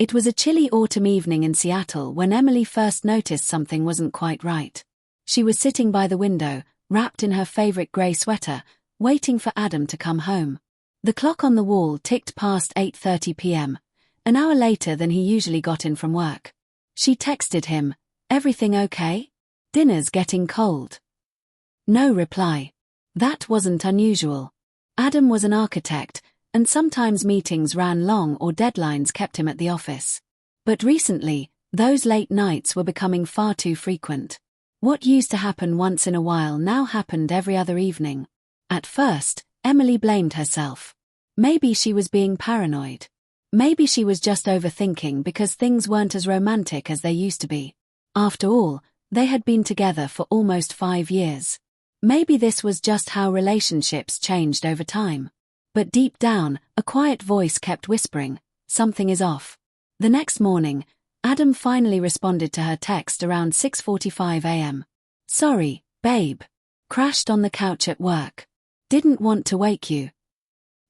It was a chilly autumn evening in Seattle when Emily first noticed something wasn't quite right. She was sitting by the window, wrapped in her favorite grey sweater, waiting for Adam to come home. The clock on the wall ticked past 8:30 p.m., an hour later than he usually got in from work. She texted him, "Everything okay? Dinner's getting cold." No reply. That wasn't unusual. Adam was an architect, and sometimes meetings ran long or deadlines kept him at the office. But recently, those late nights were becoming far too frequent. What used to happen once in a while now happened every other evening. At first, Emily blamed herself. Maybe she was being paranoid. Maybe she was just overthinking because things weren't as romantic as they used to be. After all, they had been together for almost 5 years. Maybe this was just how relationships changed over time. But deep down, a quiet voice kept whispering, "Something is off." The next morning, Adam finally responded to her text around 6:45 a.m. "Sorry, babe. Crashed on the couch at work. Didn't want to wake you."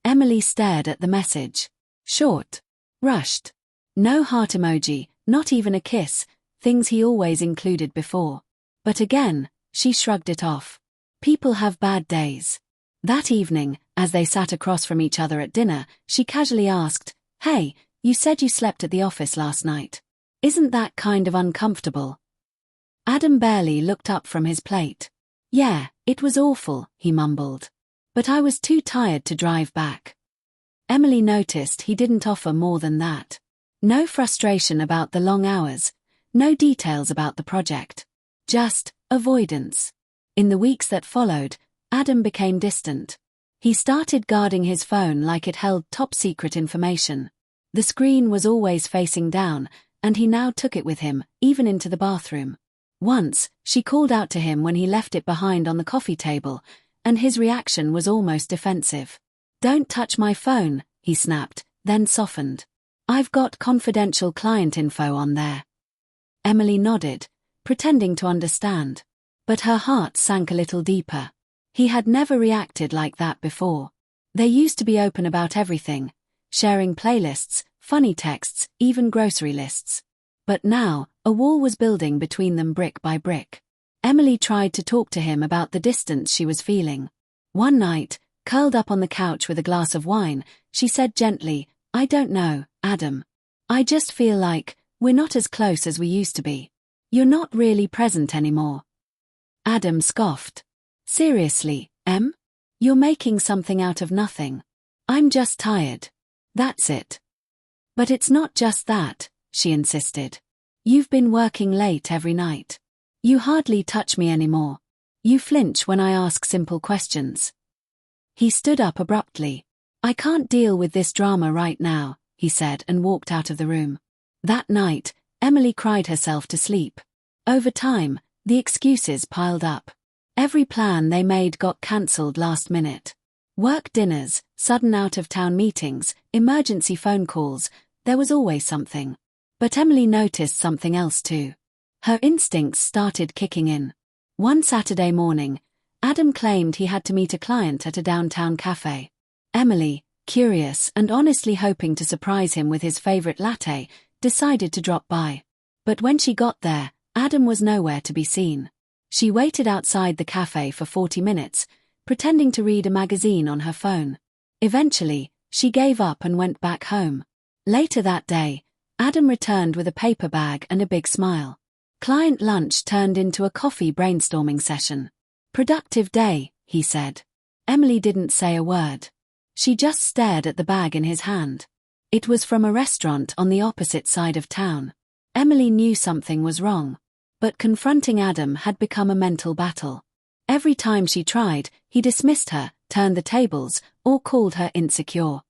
Emily stared at the message. Short. Rushed. No heart emoji, not even a kiss, things he always included before. But again, she shrugged it off. People have bad days. That evening, as they sat across from each other at dinner, she casually asked, "Hey, you said you slept at the office last night. Isn't that kind of uncomfortable?" Adam barely looked up from his plate. "Yeah, it was awful," he mumbled. "But I was too tired to drive back." Emily noticed he didn't offer more than that. No frustration about the long hours, no details about the project. Just avoidance. In the weeks that followed, Adam became distant. He started guarding his phone like it held top-secret information. The screen was always facing down, and he now took it with him, even into the bathroom. Once, she called out to him when he left it behind on the coffee table, and his reaction was almost defensive. "Don't touch my phone," he snapped, then softened. "I've got confidential client info on there." Emily nodded, pretending to understand. But her heart sank a little deeper. He had never reacted like that before. They used to be open about everything, sharing playlists, funny texts, even grocery lists. But now, a wall was building between them brick by brick. Emily tried to talk to him about the distance she was feeling. One night, curled up on the couch with a glass of wine, she said gently, "I don't know, Adam. I just feel like we're not as close as we used to be. You're not really present anymore." Adam scoffed. "Seriously, Em? You're making something out of nothing. I'm just tired. That's it." "But it's not just that," she insisted. "You've been working late every night. You hardly touch me anymore. You flinch when I ask simple questions." He stood up abruptly. "I can't deal with this drama right now," he said and walked out of the room. That night, Emily cried herself to sleep. Over time, the excuses piled up. Every plan they made got cancelled last minute. Work dinners, sudden out-of-town meetings, emergency phone calls, there was always something. But Emily noticed something else too. Her instincts started kicking in. One Saturday morning, Adam claimed he had to meet a client at a downtown cafe. Emily, curious and honestly hoping to surprise him with his favorite latte, decided to drop by. But when she got there, Adam was nowhere to be seen. She waited outside the cafe for 40 minutes, pretending to read a magazine on her phone. Eventually, she gave up and went back home. Later that day, Adam returned with a paper bag and a big smile. Client lunch turned into a coffee brainstorming session. "Productive day," he said. Emily didn't say a word. She just stared at the bag in his hand. It was from a restaurant on the opposite side of town. Emily knew something was wrong. But confronting Adam had become a mental battle. Every time she tried, he dismissed her, turned the tables, or called her insecure.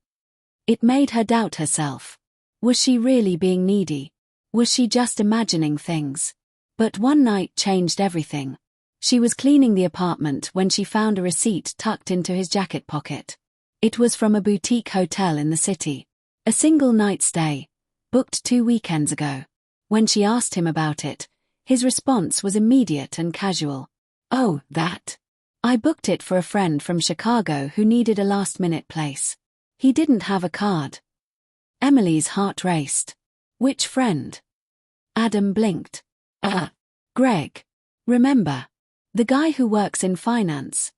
It made her doubt herself. Was she really being needy? Was she just imagining things? But one night changed everything. She was cleaning the apartment when she found a receipt tucked into his jacket pocket. It was from a boutique hotel in the city. A single night stay, booked 2 weekends ago. When she asked him about it, his response was immediate and casual. "Oh, that. I booked it for a friend from Chicago who needed a last-minute place. He didn't have a card." Emily's heart raced. Which friend? Adam blinked. Greg. Remember? The guy who works in finance.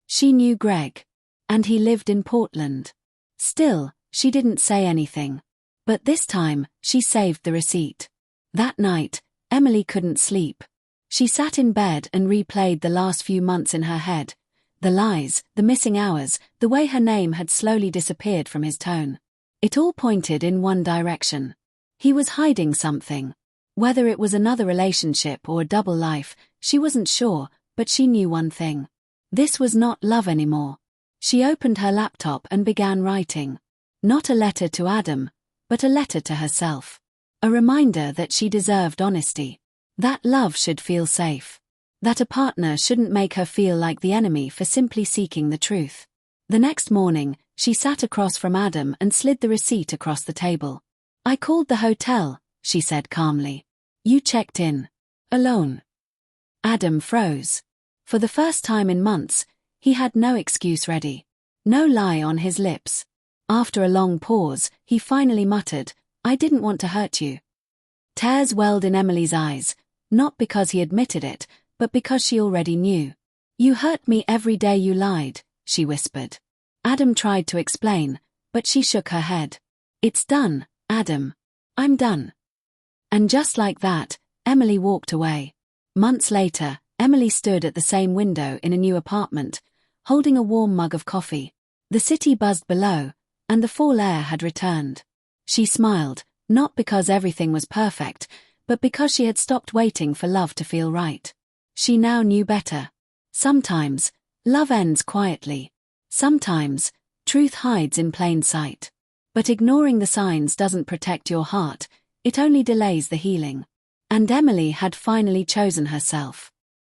She knew Greg. And he lived in Portland. Still, she didn't say anything. But this time, she saved the receipt. That night, Emily couldn't sleep. She sat in bed and replayed the last few months in her head. The lies, the missing hours, the way her name had slowly disappeared from his tone. It all pointed in one direction. He was hiding something. Whether it was another relationship or a double life, she wasn't sure, but she knew one thing. This was not love anymore. She opened her laptop and began writing. Not a letter to Adam, but a letter to herself. A reminder that she deserved honesty. That love should feel safe. That a partner shouldn't make her feel like the enemy for simply seeking the truth. The next morning, she sat across from Adam and slid the receipt across the table. I called the hotel, she said calmly. You checked in. Alone. Adam froze. For the first time in months, he had no excuse ready. No lie on his lips. After a long pause, he finally muttered, I didn't want to hurt you. Tears welled in Emily's eyes, not because he admitted it, but because she already knew. You hurt me every day you lied, she whispered. Adam tried to explain, but she shook her head. It's done, Adam. I'm done. And just like that, Emily walked away. Months later, Emily stood at the same window in a new apartment, holding a warm mug of coffee. The city buzzed below, and the fall air had returned. She smiled, not because everything was perfect, but because she had stopped waiting for love to feel right. She now knew better. Sometimes, love ends quietly. Sometimes, truth hides in plain sight. But ignoring the signs doesn't protect your heart, it only delays the healing. And Emily had finally chosen herself.